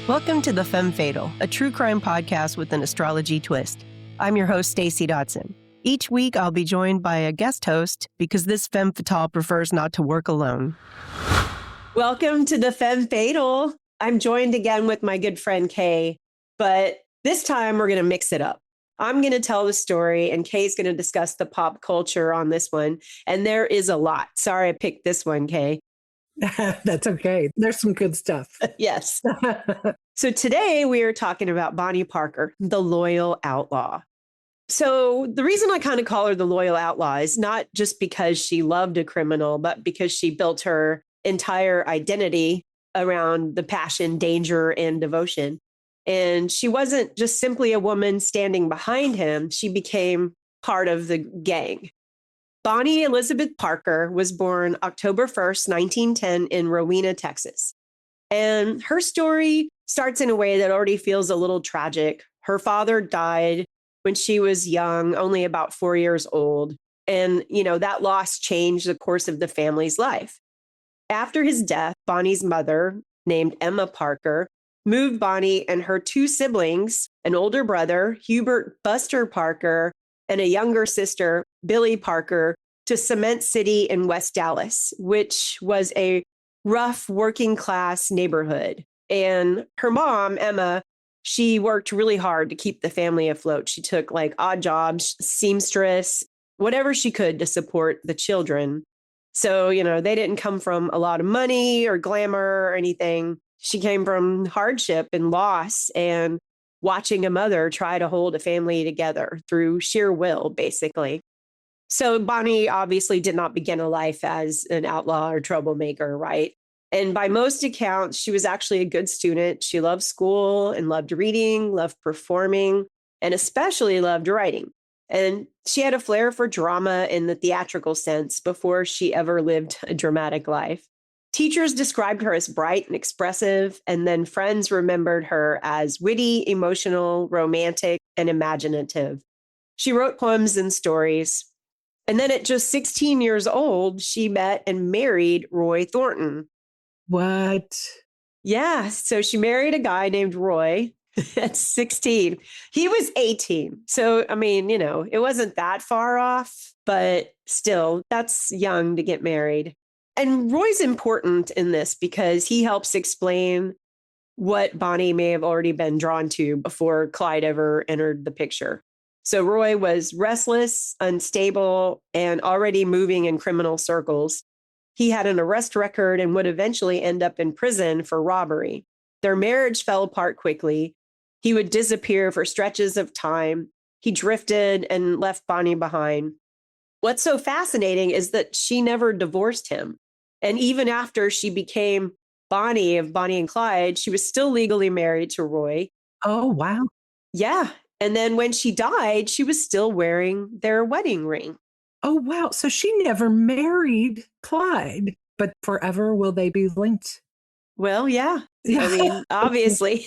Welcome to the Femme Fatal, a true crime podcast with an astrology twist. I'm your host, Stacey Dotson. Each week, I'll be joined by a guest host because this Femme Fatale prefers not to work alone. Welcome to the Femme Fatal. I'm joined again with my good friend, Kay, but this time we're going to mix it up. I'm going to tell the story and Kay's going to discuss the pop culture on this one. And there is a lot. Sorry, I picked this one, Kay. That's okay. There's some good stuff. Yes. So today we are talking about Bonnie Parker, the loyal outlaw. So the reason I kind of call her the loyal outlaw is not just because she loved a criminal, but because she built her entire identity around the passion, danger, and devotion. And she wasn't just simply a woman standing behind him. She became part of the gang. Bonnie Elizabeth Parker was born October 1st, 1910 in Rowena, Texas. And her story starts in a way that already feels a little tragic. Her father died when she was young, only about 4 years old. And, that loss changed the course of the family's life. After his death, Bonnie's mother, named Emma Parker, moved Bonnie and her two siblings, an older brother, Hubert Buster Parker, and a younger sister, Billy Parker, to Cement City in West Dallas, which was a rough working class neighborhood. And her mom, Emma, she worked really hard to keep the family afloat. She took odd jobs, seamstress, whatever she could to support the children. So, they didn't come from a lot of money or glamour or anything. She came from hardship and loss and watching a mother try to hold a family together through sheer will, basically. So Bonnie obviously did not begin a life as an outlaw or troublemaker, right? And by most accounts, she was actually a good student. She loved school and loved reading, loved performing, and especially loved writing. And she had a flair for drama in the theatrical sense before she ever lived a dramatic life. Teachers described her as bright and expressive, and then friends remembered her as witty, emotional, romantic, and imaginative. She wrote poems and stories. And then at just 16 years old, she met and married Roy Thornton. What? Yeah. So she married a guy named Roy at 16. He was 18. So, it wasn't that far off, but still, that's young to get married. And Roy's important in this because he helps explain what Bonnie may have already been drawn to before Clyde ever entered the picture. So Roy was restless, unstable, and already moving in criminal circles. He had an arrest record and would eventually end up in prison for robbery. Their marriage fell apart quickly. He would disappear for stretches of time. He drifted and left Bonnie behind. What's so fascinating is that she never divorced him. And even after she became Bonnie of Bonnie and Clyde, she was still legally married to Roy. Oh, wow. Yeah. And then when she died, she was still wearing their wedding ring. Oh, wow. So she never married Clyde, but forever will they be linked? Well, yeah. Obviously,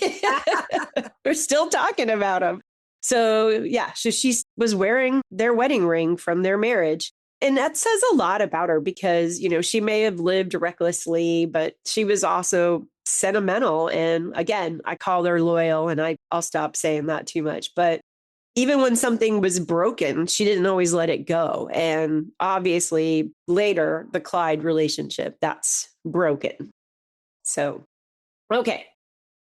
we're still talking about him. So, yeah, she was wearing their wedding ring from their marriage. And that says a lot about her because, she may have lived recklessly, but she was also sentimental. And again, I call her loyal, and I'll stop saying that too much. But even when something was broken, she didn't always let it go. And obviously later, the Clyde relationship, that's broken. So, okay,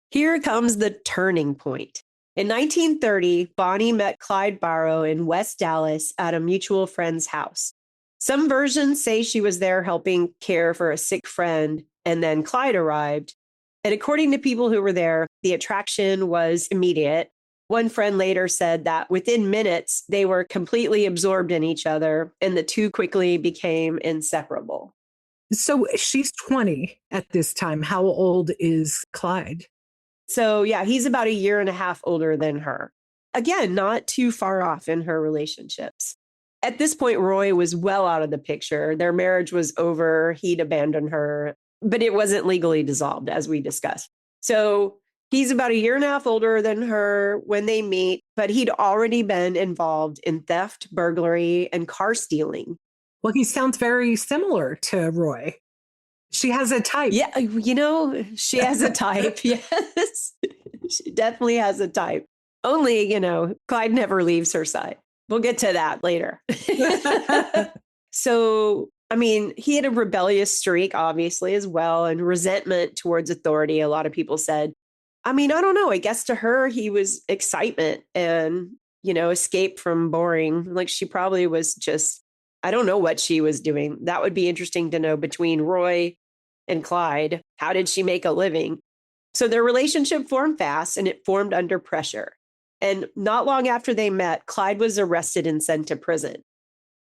here comes the turning point. In 1930, Bonnie met Clyde Barrow in West Dallas at a mutual friend's house. Some versions say she was there helping care for a sick friend, and then Clyde arrived. And according to people who were there, the attraction was immediate. One friend later said that within minutes, they were completely absorbed in each other, and the two quickly became inseparable. So she's 20 at this time. How old is Clyde? So, yeah, he's about a year and a half older than her. Again, not too far off in her relationships. At this point, Roy was well out of the picture. Their marriage was over. He'd abandoned her, but it wasn't legally dissolved, as we discussed. So he's about a year and a half older than her when they meet, but he'd already been involved in theft, burglary, and car stealing. Well, he sounds very similar to Roy. She has a type. Yeah, she has a type. Yes, she definitely has a type. Only, Clyde never leaves her side. We'll get to that later. So, I mean, he had a rebellious streak, obviously, as well, and resentment towards authority. A lot of people said. I mean, I don't know. I guess to her, he was excitement and, escape from boring. Like she probably was just, I don't know what she was doing. That would be interesting to know between Roy and Clyde. How did she make a living? So their relationship formed fast and it formed under pressure. And not long after they met, Clyde was arrested and sent to prison.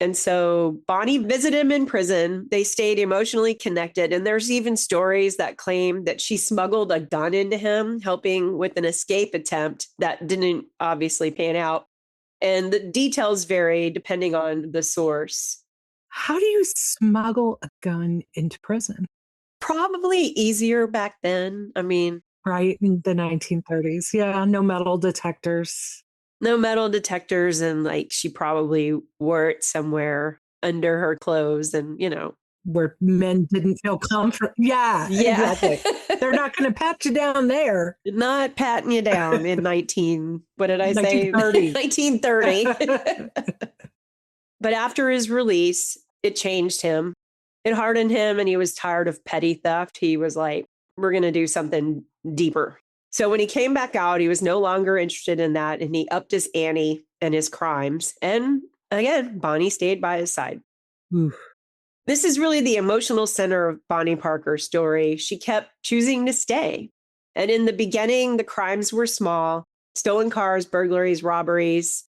And so Bonnie visited him in prison. They stayed emotionally connected. And there's even stories that claim that she smuggled a gun into him, helping with an escape attempt that didn't obviously pan out. And the details vary depending on the source. How do you smuggle a gun into prison? Probably easier back then. I mean, Right, in the 1930s. Yeah, no metal detectors. no metal detectors. And like she probably wore it somewhere under her clothes and, Where men didn't feel comfort. Yeah, yeah. exactly. They're not going to pat you down there. Not patting you down in what did I say? 1930. 1930. But after his release, it changed him. It hardened him and he was tired of petty theft. He was like, we're going to do something deeper. So when he came back out, he was no longer interested in that and he upped his ante and his crimes. And again, Bonnie stayed by his side. Oof. This is really the emotional center of Bonnie Parker's story. She kept choosing to stay. And in the beginning, the crimes were small: stolen cars, burglaries, robberies,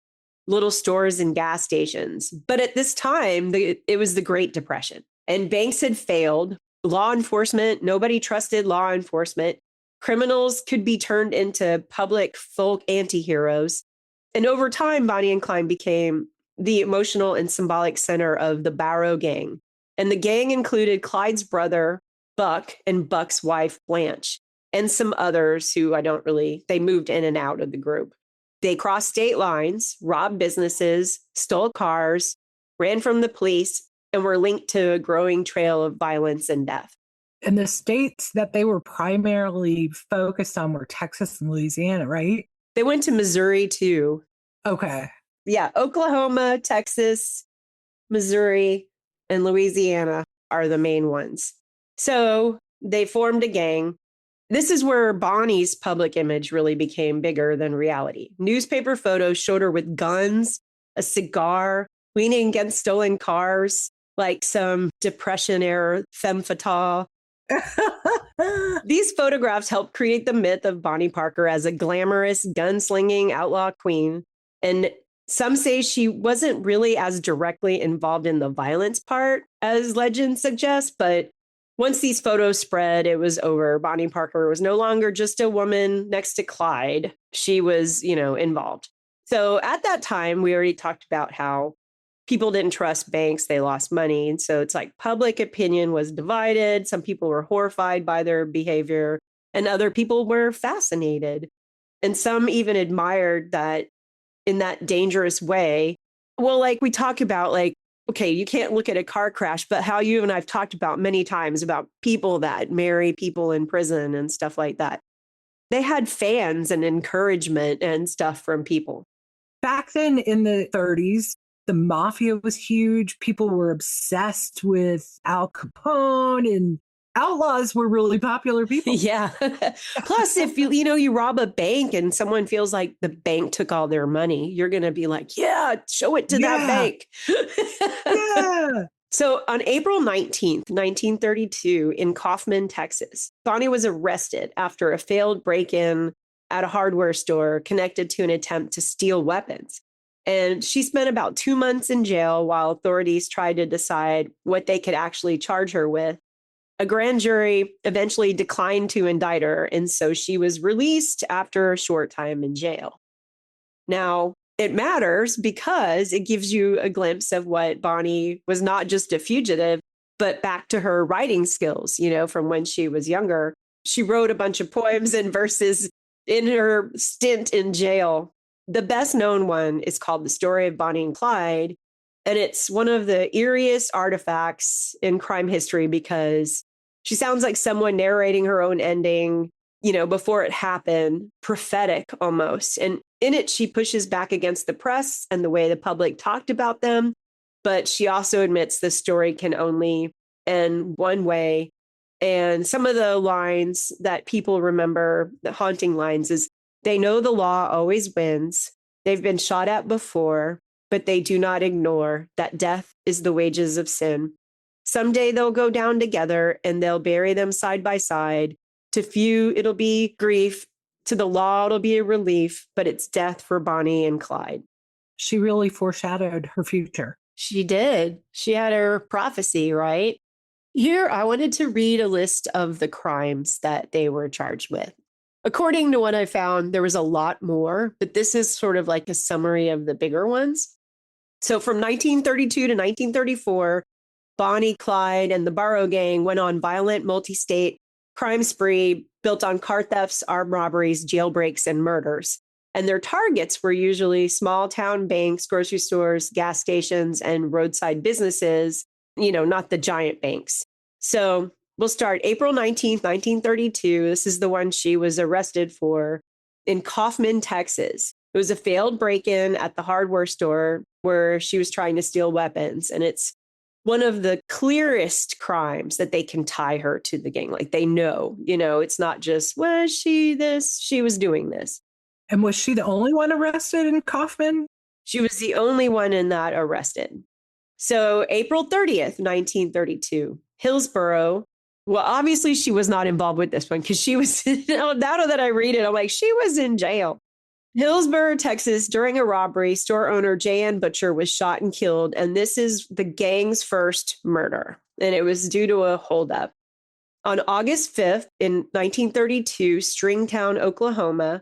little stores and gas stations. But at this time, it was the Great Depression and banks had failed. Law enforcement, nobody trusted law enforcement. Criminals could be turned into public folk anti-heroes. And over time, Bonnie and Clyde became the emotional and symbolic center of the Barrow gang. And the gang included Clyde's brother, Buck, and Buck's wife, Blanche, and some others who they moved in and out of the group. They crossed state lines, robbed businesses, stole cars, ran from the police, and were linked to a growing trail of violence and death. And the states that they were primarily focused on were Texas and Louisiana, right? They went to Missouri too. Okay. Yeah, Oklahoma, Texas, Missouri, and Louisiana are the main ones. So they formed a gang. This is where Bonnie's public image really became bigger than reality. Newspaper photos showed her with guns, a cigar, leaning against stolen cars, like some Depression-era Femme Fatal. These photographs helped create the myth of Bonnie Parker as a glamorous, gunslinging outlaw queen. And some say she wasn't really as directly involved in the violence part as legend suggests, but once these photos spread, it was over. Bonnie Parker was no longer just a woman next to Clyde. She was, involved. So at that time, we already talked about how people didn't trust banks. They lost money. And so it's like public opinion was divided. Some people were horrified by their behavior and other people were fascinated. And some even admired that in that dangerous way. Well, like we talk about, like, okay, you can't look at a car crash, but how you and I've talked about many times about people that marry people in prison and stuff like that. They had fans and encouragement and stuff from people. Back then in the 30s, the mafia was huge. People were obsessed with Al Capone and outlaws were really popular people. Yeah. Plus, if you rob a bank and someone feels like the bank took all their money, you're going to be like, yeah, show it to that bank. Yeah. So on April 19th, 1932, in Kaufman, Texas, Bonnie was arrested after a failed break-in at a hardware store connected to an attempt to steal weapons. And she spent about 2 months in jail while authorities tried to decide what they could actually charge her with. A grand jury eventually declined to indict her, and so she was released after a short time in jail. Now, it matters because it gives you a glimpse of what Bonnie was not just a fugitive, but back to her writing skills, from when she was younger. She wrote a bunch of poems and verses in her stint in jail. The best known one is called The Story of Bonnie and Clyde, and it's one of the eeriest artifacts in crime history because She sounds like someone narrating her own ending, before it happened, prophetic almost. And in it, she pushes back against the press and the way the public talked about them. But she also admits the story can only end one way. And some of the lines that people remember, the haunting lines, is they know the law always wins. They've been shot at before, but they do not ignore that death is the wages of sin. Someday they'll go down together and they'll bury them side by side. To few, it'll be grief. To the law, it'll be a relief, but it's death for Bonnie and Clyde. She really foreshadowed her future. She did. She had her prophecy, right? Here, I wanted to read a list of the crimes that they were charged with. According to what I found, there was a lot more, but this is sort of like a summary of the bigger ones. So from 1932 to 1934, Bonnie, Clyde, and the Barrow gang went on violent multi-state crime spree built on car thefts, armed robberies, jailbreaks, and murders. And their targets were usually small town banks, grocery stores, gas stations, and roadside businesses, not the giant banks. So we'll start April 19th, 1932. This is the one she was arrested for in Kaufman, Texas. It was a failed break-in at the hardware store where she was trying to steal weapons. And it's one of the clearest crimes that they can tie her to the gang. Like they know, it's not just, was she this? She was doing this. And was she the only one arrested in Kaufman? She was the only one in that arrested. So April 30th, 1932, Hillsborough. Well, obviously she was not involved with this one because she was, now that I read it, I'm like, she was in jail. Hillsborough, Texas, during a robbery, store owner J.N. Butcher was shot and killed. And this is the gang's first murder. And it was due to a holdup. On August 5th, in 1932, Stringtown, Oklahoma,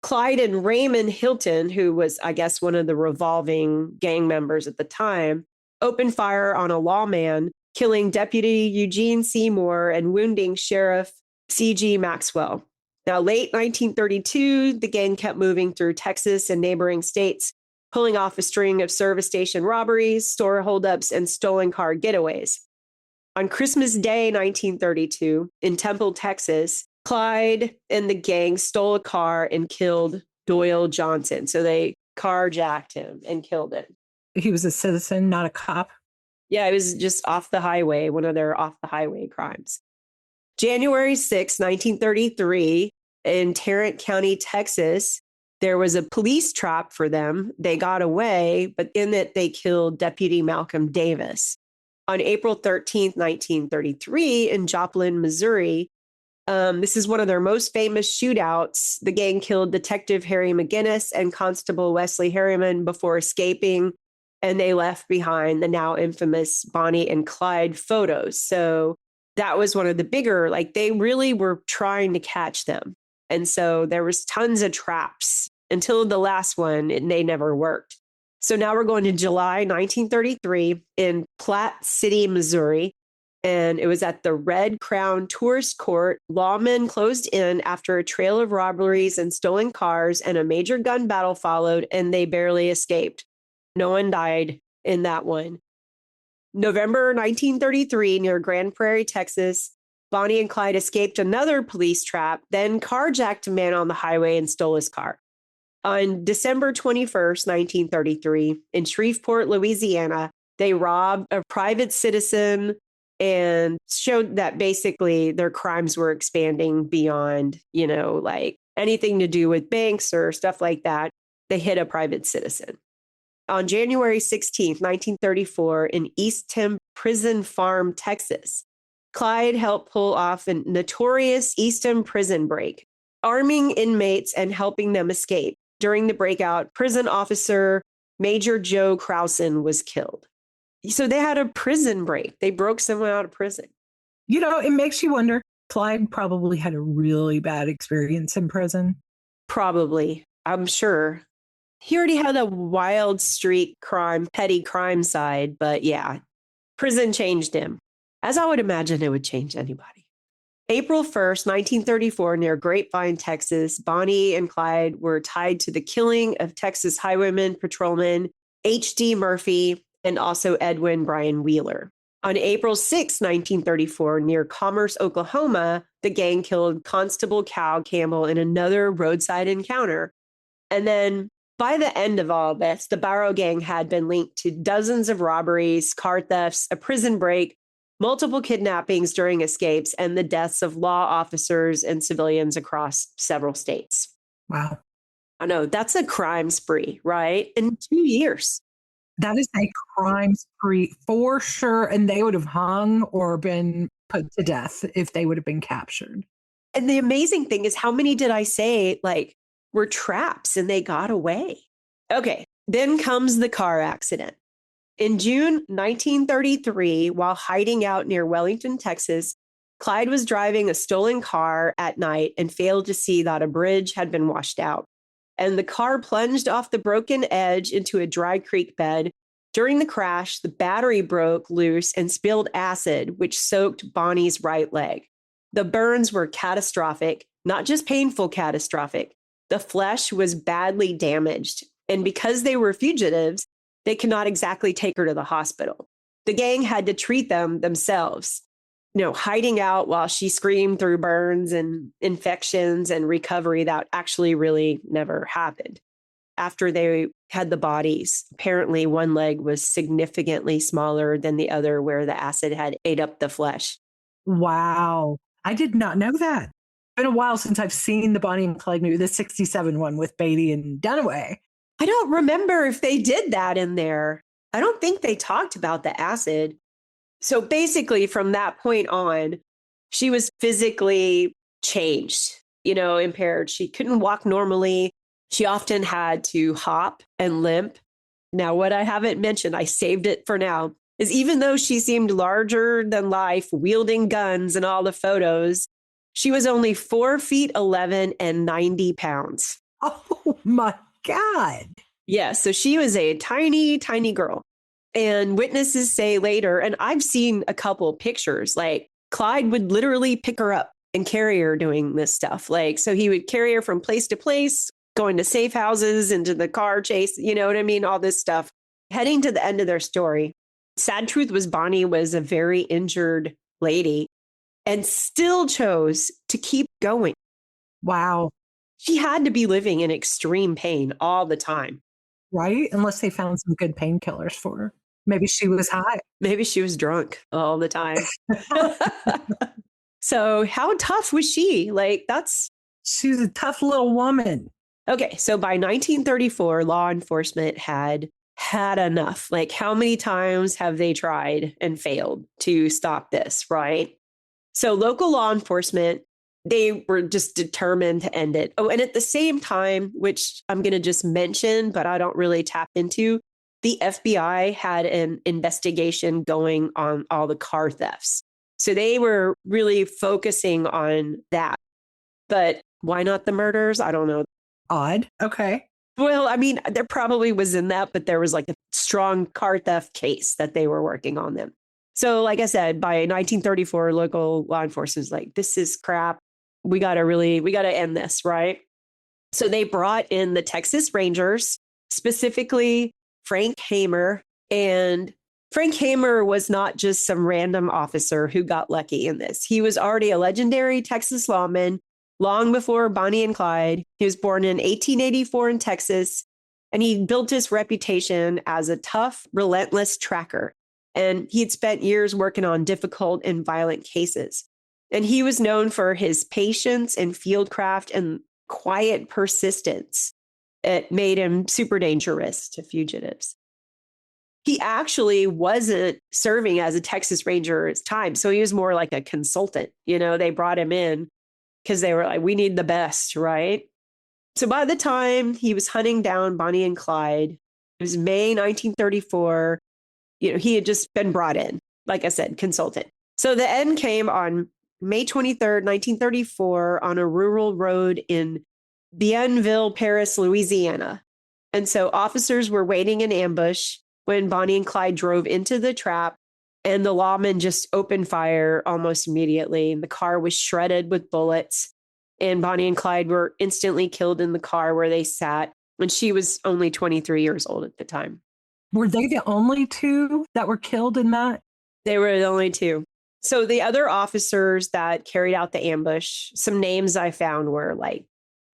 Clyde and Raymond Hilton, who was, I guess, one of the revolving gang members at the time, opened fire on a lawman, killing Deputy Eugene Seymour and wounding Sheriff C.G. Maxwell. Now, late 1932, the gang kept moving through Texas and neighboring states, pulling off a string of service station robberies, store holdups, and stolen car getaways. On Christmas Day, 1932, in Temple, Texas, Clyde and the gang stole a car and killed Doyle Johnson. So they carjacked him and killed him. He was a citizen, not a cop. Yeah, it was just off the highway, one of their off the highway crimes. January 6, 1933, in Tarrant County, Texas, there was a police trap for them. They got away, but in it, they killed Deputy Malcolm Davis. On April 13th, 1933, in Joplin, Missouri, this is one of their most famous shootouts. The gang killed Detective Harry McGinnis and Constable Wesley Harriman before escaping, and they left behind the now infamous Bonnie and Clyde photos. So that was one of the bigger, they really were trying to catch them. And so there was tons of traps until the last one, and they never worked. So now we're going to July 1933 in Platte City, Missouri. And it was at the Red Crown Tourist Court. Lawmen closed in after a trail of robberies and stolen cars, and a major gun battle followed, and they barely escaped. No one died in that one. November 1933, near Grand Prairie, Texas, Bonnie and Clyde escaped another police trap, then carjacked a man on the highway and stole his car. On December 21st, 1933, in Shreveport, Louisiana, they robbed a private citizen and showed that basically their crimes were expanding beyond, anything to do with banks or stuff like that. They hit a private citizen. On January 16th, 1934, in East Tim Prison Farm, Texas, Clyde helped pull off a notorious Eastham prison break, arming inmates and helping them escape. During the breakout, prison officer Major Joe Crowson was killed. So they had a prison break. They broke someone out of prison. It makes you wonder, Clyde probably had a really bad experience in prison. Probably, I'm sure. He already had a wild street crime, petty crime side, but yeah, prison changed him, as I would imagine it would change anybody. April 1st, 1934, near Grapevine, Texas, Bonnie and Clyde were tied to the killing of Texas Highwayman Patrolman H.D. Murphy and also Edwin Brian Wheeler. On April 6, 1934, near Commerce, Oklahoma, the gang killed Constable Cal Campbell in another roadside encounter. And then by the end of all this, the Barrow gang had been linked to dozens of robberies, car thefts, a prison break, multiple kidnappings during escapes, and the deaths of law officers and civilians across several states. Wow. I know that's a crime spree, right? In 2 years. That is a crime spree for sure. And they would have hung or been put to death if they would have been captured. And the amazing thing is, how many did I say were traps and they got away? Okay, then comes the car accident. In June 1933, while hiding out near Wellington, Texas, Clyde was driving a stolen car at night and failed to see that a bridge had been washed out. And the car plunged off the broken edge into a dry creek bed. During the crash, the battery broke loose and spilled acid, which soaked Bonnie's right leg. The burns were catastrophic, not just painful catastrophic. The flesh was badly damaged. And because they were fugitives, they could not exactly take her to the hospital. The gang had to treat them themselves, hiding out while she screamed through burns and infections and recovery that actually really never happened. After they had the bodies, apparently one leg was significantly smaller than the other where the acid had ate up the flesh. Wow. I did not know that. It's been a while since I've seen the Bonnie and Clyde movie, the 67 one with Beatty and Dunaway. I don't remember if they did that in there. I don't think they talked about the acid. So basically, from that point on, she was physically changed, impaired. She couldn't walk normally. She often had to hop and limp. Now, what I haven't mentioned, I saved it for now, is even though she seemed larger than life, wielding guns in all the photos, she was only 4 feet 11 and 90 pounds. Oh my God. Yeah, so she was a tiny, tiny girl. And witnesses say later, and I've seen a couple pictures, Clyde would literally pick her up and carry her doing this stuff. So he would carry her from place to place, going to safe houses, into the car chase, you know what I mean? All this stuff. Heading to the end of their story. Sad truth was Bonnie was a very injured lady and still chose to keep going. Wow. She had to be living in extreme pain all the time. Right? Unless they found some good painkillers for her. Maybe she was high. Maybe she was drunk all the time. So how tough was she? She was a tough little woman. Okay, so by 1934, law enforcement had enough. How many times have they tried and failed to stop this, right? So local law enforcement, they were just determined to end it. Oh, and at the same time, which I'm going to just mention, but I don't really tap into, the FBI had an investigation going on all the car thefts. So they were really focusing on that. But why not the murders? I don't know. Odd. Okay. Well, I mean, there probably was in that, but there was a strong car theft case that they were working on them. So like I said, by 1934, local law enforcement was like, this is crap. We got to end this, right? So they brought in the Texas Rangers, specifically Frank Hamer. And Frank Hamer was not just some random officer who got lucky in this. He was already a legendary Texas lawman long before Bonnie and Clyde. He was born in 1884 in Texas, and he built his reputation as a tough, relentless tracker. And he had spent years working on difficult and violent cases. And he was known for his patience and fieldcraft and quiet persistence. It made him super dangerous to fugitives. He actually wasn't serving as a Texas Ranger at his time. So he was more like a consultant. They brought him in because they were like, we need the best, right? So by the time he was hunting down Bonnie and Clyde, it was May 1934. He had just been brought in, like I said, consultant. So the end came on May 23rd, 1934, on a rural road in Bienville, Paris, Louisiana. And so officers were waiting in ambush when Bonnie and Clyde drove into the trap, and the lawman just opened fire almost immediately. The car was shredded with bullets, and Bonnie and Clyde were instantly killed in the car where they sat when she was only 23 years old at the time. Were they the only two that were killed in that? They were the only two. So the other officers that carried out the ambush, some names I found were like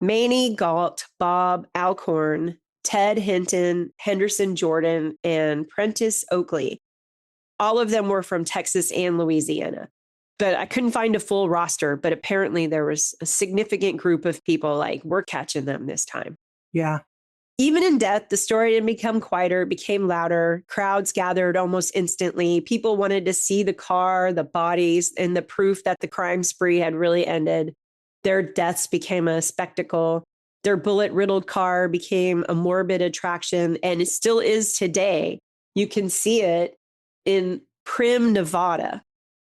Manny Galt, Bob Alcorn, Ted Hinton, Henderson Jordan, and Prentice Oakley. All of them were from Texas and Louisiana. But I couldn't find a full roster, but apparently there was a significant group of people like, we're catching them this time. Yeah. Even in death, the story didn't become quieter, it became louder. Crowds gathered almost instantly. People wanted to see the car, the bodies, and the proof that the crime spree had really ended. Their deaths became a spectacle. Their bullet-riddled car became a morbid attraction, and it still is today. You can see it in Prim, Nevada.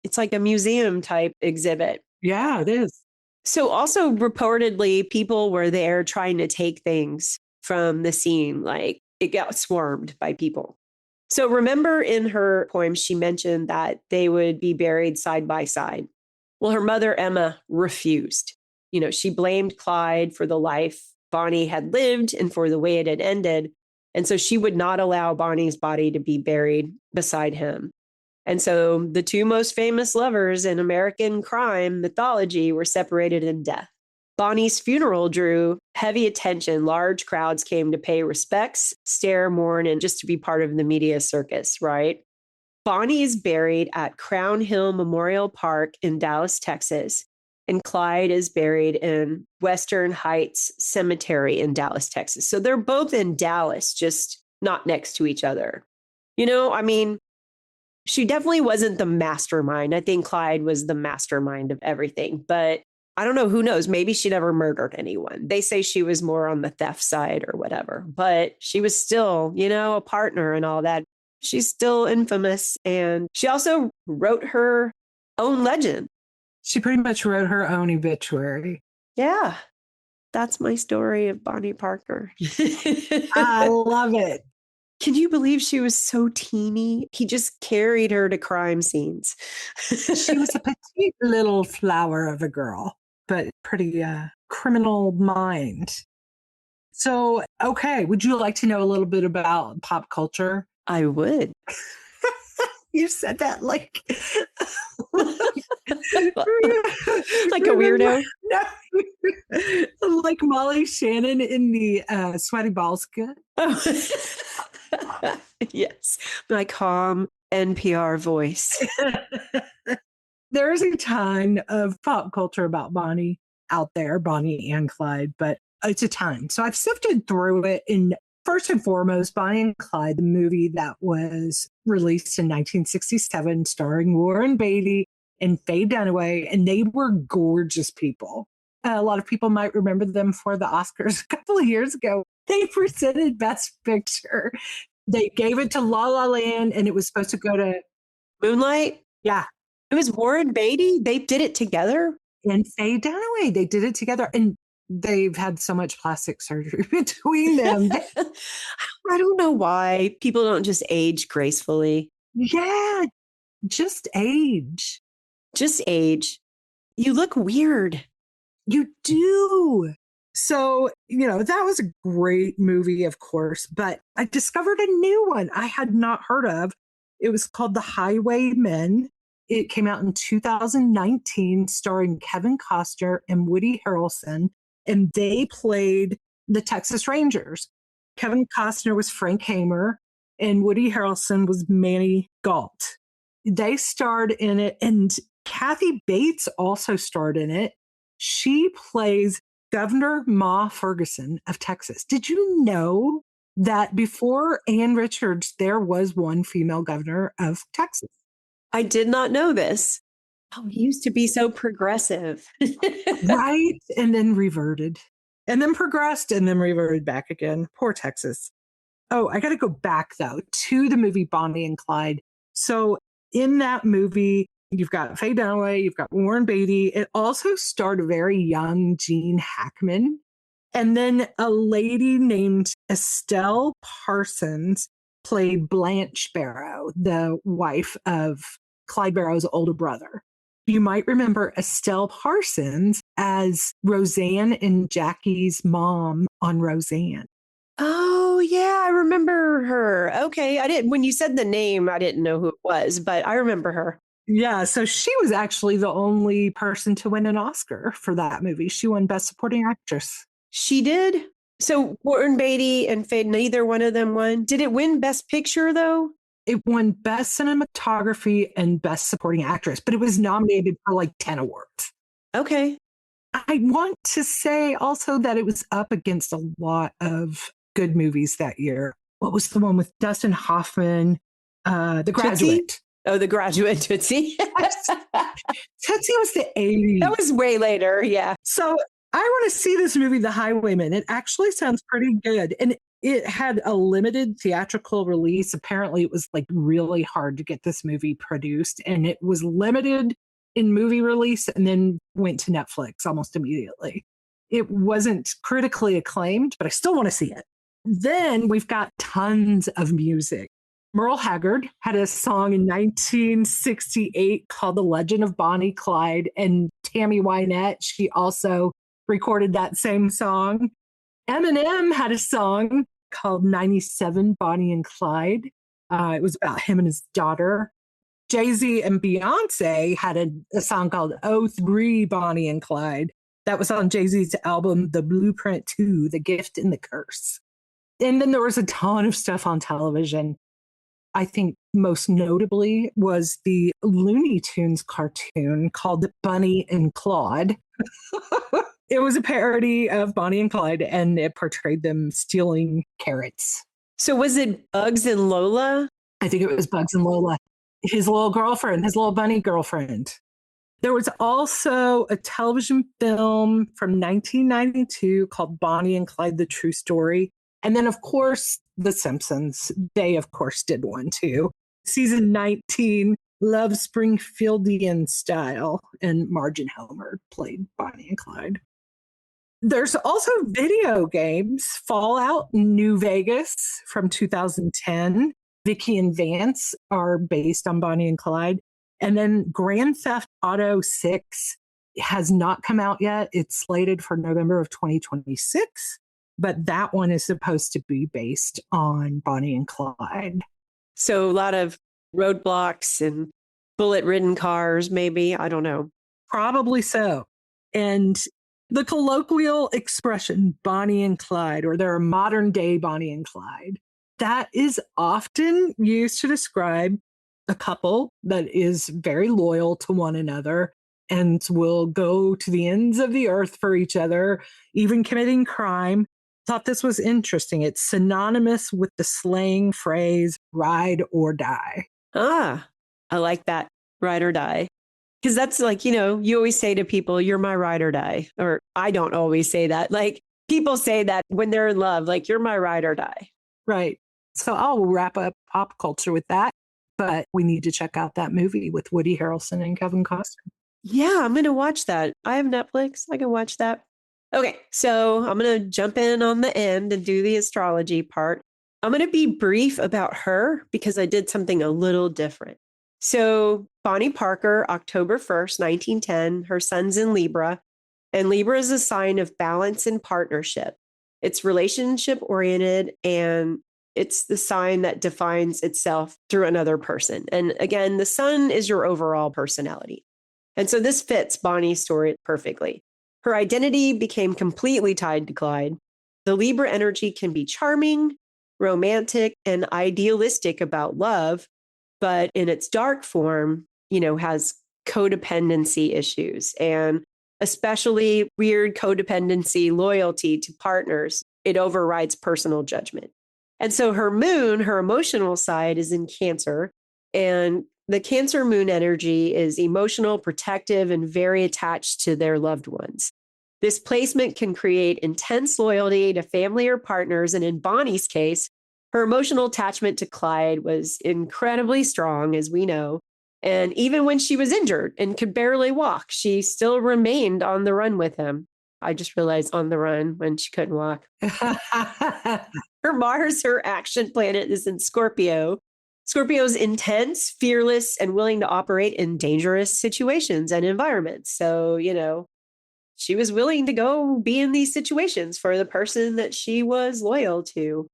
It's like a museum type exhibit. Yeah, it is. So also reportedly, people were there trying to take things from the scene. Like it got swarmed by people. So remember in her poem, she mentioned that they would be buried side by side. Well, her mother, Emma, refused. She blamed Clyde for the life Bonnie had lived and for the way it had ended. And so she would not allow Bonnie's body to be buried beside him. And so the two most famous lovers in American crime mythology were separated in death. Bonnie's funeral drew heavy attention. Large crowds came to pay respects, stare, mourn, and just to be part of the media circus, right? Bonnie is buried at Crown Hill Memorial Park in Dallas, Texas, and Clyde is buried in Western Heights Cemetery in Dallas, Texas. So they're both in Dallas, just not next to each other. She definitely wasn't the mastermind. I think Clyde was the mastermind of everything, but I don't know, who knows? Maybe she never murdered anyone. They say she was more on the theft side or whatever, but she was still, a partner and all that. She's still infamous. And she also wrote her own legend. She pretty much wrote her own obituary. Yeah. That's my story of Bonnie Parker. I love it. Can you believe she was so teeny? He just carried her to crime scenes. She was a petite little flower of a girl, but pretty criminal mind. So, okay, would you like to know a little bit about pop culture? I would. You said that like like a weirdo. No, like Molly Shannon in the Sweaty Balls Kid. Yes, my calm NPR voice. There is a ton of pop culture about Bonnie out there, Bonnie and Clyde, but it's a ton. So I've sifted through it. And first and foremost, Bonnie and Clyde, the movie that was released in 1967, starring Warren Beatty and Faye Dunaway, and they were gorgeous people. A lot of people might remember them for the Oscars a couple of years ago. They presented Best Picture. They gave it to La La Land, and it was supposed to go to Moonlight. Yeah. It was Warren Beatty. They did it together. And Faye Dunaway. They did it together. And they've had so much plastic surgery between them. I don't know why people don't just age gracefully. Yeah. Just age. Just age. You look weird. You do. So, that was a great movie, of course, but I discovered a new one I had not heard of. It was called The Highwaymen. It came out in 2019, starring Kevin Costner and Woody Harrelson, and they played the Texas Rangers. Kevin Costner was Frank Hamer, and Woody Harrelson was Manny Galt. They starred in it, and Kathy Bates also starred in it. She plays Governor Ma Ferguson of Texas. Did you know that before Ann Richards, there was one female governor of Texas? I did not know this. Oh, he used to be so progressive. Right. And then reverted. And then progressed and then reverted back again. Poor Texas. Oh, I got to go back, though, to the movie Bonnie and Clyde. So in that movie, you've got Faye Dunaway, you've got Warren Beatty. It also starred a very young Gene Hackman. And then a lady named Estelle Parsons played Blanche Barrow, the wife of Clyde Barrow's older brother. You might remember Estelle Parsons as Roseanne and Jackie's mom on Roseanne. Oh, yeah, I remember her. Okay. I didn't, when you said the name, I didn't know who it was, but I remember her. Yeah, so she was actually the only person to win an Oscar for that movie. She won Best Supporting Actress. She did. So Warren Beatty and Faye, neither one of them won. Did it win Best Picture though? It won Best Cinematography and Best Supporting Actress, but it was nominated for like 10 awards. Okay. I want to say also that it was up against a lot of good movies that year. What was the one with Dustin Hoffman? The Tootsie? Graduate. Oh, The Graduate Tootsie. Tootsie was the 80s. That was way later. Yeah. So I want to see this movie, The Highwayman. It actually sounds pretty good. And it had a limited theatrical release. Apparently, it was like really hard to get this movie produced. And it was limited in movie release and then went to Netflix almost immediately. It wasn't critically acclaimed, but I still want to see it. Then we've got tons of music. Merle Haggard had a song in 1968 called The Legend of Bonnie Clyde, and Tammy Wynette, she also recorded that same song. Eminem had a song called 97 Bonnie and Clyde. It was about him and his daughter. Jay-Z and Beyonce had a song called Oh Three Bonnie and Clyde. That was on Jay-Z's album, The Blueprint 2, The Gift and the Curse. And then there was a ton of stuff on television. I think most notably was the Looney Tunes cartoon called Bunny and Claude. It was a parody of Bonnie and Clyde, and it portrayed them stealing carrots. So was it Bugs and Lola? I think it was Bugs and Lola, his little girlfriend, his little bunny girlfriend. There was also a television film from 1992 called Bonnie and Clyde, The True Story. And then, of course, The Simpsons. They, of course, did one too. Season 19, Love Springfieldian Style, and Marge and Homer played Bonnie and Clyde. There's also video games. Fallout New Vegas from 2010. Vicky and Vance are based on Bonnie and Clyde. And then Grand Theft Auto 6 has not come out yet. It's slated for November of 2026. But that one is supposed to be based on Bonnie and Clyde. So a lot of roadblocks and bullet-ridden cars, maybe. I don't know. Probably so. And the colloquial expression Bonnie and Clyde, or they're a modern day Bonnie and Clyde, that is often used to describe a couple that is very loyal to one another and will go to the ends of the earth for each other, even committing crime. Thought this was interesting. It's synonymous with the slang phrase ride or die. Ah, I like that. Ride or die. Because that's like, you always say to people, you're my ride or die. Or I don't always say that. Like people say that when they're in love, like you're my ride or die. Right. So I'll wrap up pop culture with that. But we need to check out that movie with Woody Harrelson and Kevin Costner. Yeah, I'm going to watch that. I have Netflix. I can watch that. Okay, so I'm going to jump in on the end and do the astrology part. I'm going to be brief about her because I did something a little different. So Bonnie Parker, October 1st, 1910, her son's in Libra, and Libra is a sign of balance and partnership. It's relationship oriented, and it's the sign that defines itself through another person. And again, the sun is your overall personality. And so this fits Bonnie's story perfectly. Her identity became completely tied to Clyde. The Libra energy can be charming, romantic, and idealistic about love, but in its dark form, has codependency issues and especially weird codependency, loyalty to partners. It overrides personal judgment. And so her moon, her emotional side is in Cancer, and the Cancer moon energy is emotional, protective, and very attached to their loved ones. This placement can create intense loyalty to family or partners. And in Bonnie's case, her emotional attachment to Clyde was incredibly strong, as we know. And even when she was injured and could barely walk, she still remained on the run with him. I just realized on the run when she couldn't walk. Her Mars, her action planet, is in Scorpio. Scorpio's intense, fearless, and willing to operate in dangerous situations and environments. So, she was willing to go be in these situations for the person that she was loyal to.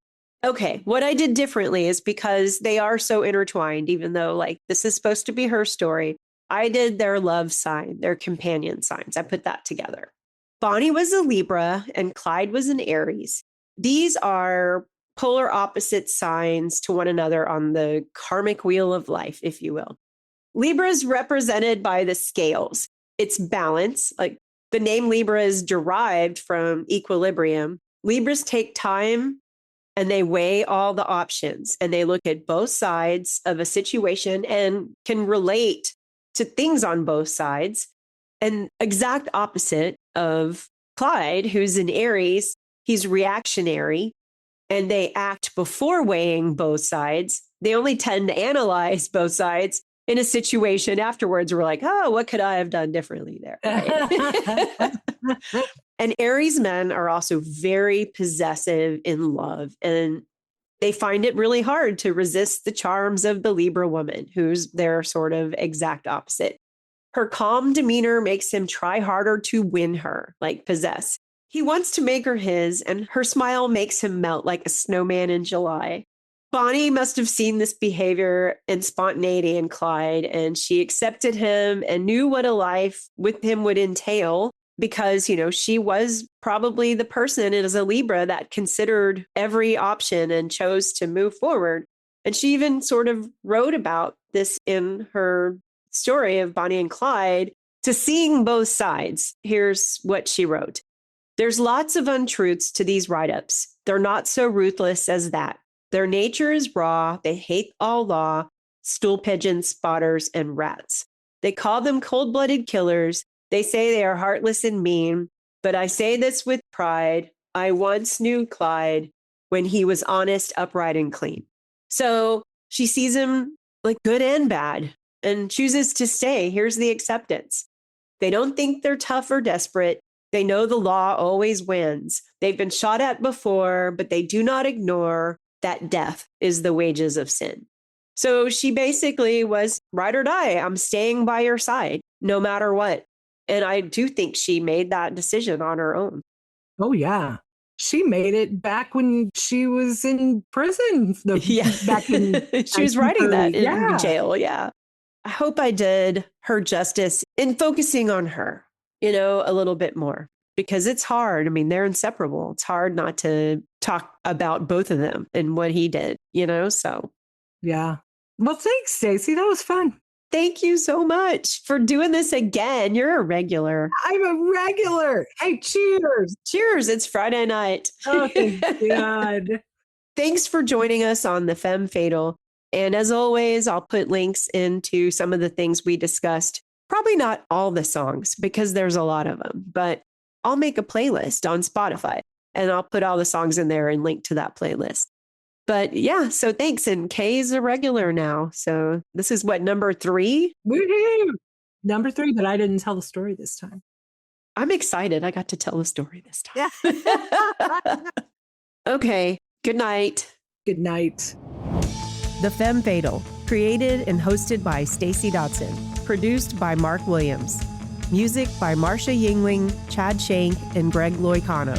Okay, what I did differently is because they are so intertwined, even though like this is supposed to be her story, I did their love sign, their companion signs. I put that together. Bonnie was a Libra and Clyde was an Aries. These are polar opposite signs to one another on the karmic wheel of life, if you will. Libra is represented by the scales. It's balance. Like the name Libra is derived from equilibrium. Libras take time and they weigh all the options and they look at both sides of a situation and can relate to things on both sides. And exact opposite of Clyde, who's an Aries, he's reactionary and they act before weighing both sides. They only tend to analyze both sides in a situation afterwards. We're like, oh, what could I have done differently there? Right? And Aries men are also very possessive in love, and they find it really hard to resist the charms of the Libra woman, who's their sort of exact opposite. Her calm demeanor makes him try harder to win her, like possess. He wants to make her his, and her smile makes him melt like a snowman in July. Bonnie must have seen this behavior and spontaneity in Clyde, and she accepted him and knew what a life with him would entail because, you know, she was probably the person as a Libra that considered every option and chose to move forward. And she even sort of wrote about this in her story of Bonnie and Clyde, to seeing both sides. Here's what she wrote. There's lots of untruths to these write-ups. They're not so ruthless as that. Their nature is raw. They hate all law, stool pigeons, spotters, and rats. They call them cold-blooded killers. They say they are heartless and mean, but I say this with pride. I once knew Clyde when he was honest, upright, and clean. So she sees him like good and bad and chooses to stay. Here's the acceptance. They don't think they're tough or desperate. They know the law always wins. They've been shot at before, but they do not ignore that death is the wages of sin. So she basically was ride or die. I'm staying by your side no matter what. And I do think she made that decision on her own. Oh, yeah. She made it back when she was in prison. Back in, she was writing that in yeah. jail. Yeah. I hope I did her justice in focusing on her, you know, a little bit more because it's hard. I mean, they're inseparable. It's hard not to talk about both of them and what he did, you know, so. Yeah. Well, thanks, Stacey. That was fun. Thank you so much for doing this again. You're a regular. I'm a regular. Hey, cheers. Cheers. It's Friday night. Oh, thank God. Thanks for joining us on the Femme Fatal. And as always, I'll put links into some of the things we discussed. Probably not all the songs because there's a lot of them, but I'll make a playlist on Spotify and I'll put all the songs in there and link to that playlist. But yeah, so thanks. And Kay's a regular now. So this is what, number 3? Woohoo! Number 3, but I didn't tell the story this time. I'm excited. I got to tell the story this time. Okay. Good night. Good night. The Femme Fatal, created and hosted by Stacey Dotson, produced by Mark Williams. Music by Marsha Yingling, Chad Shank, and Greg Loicano.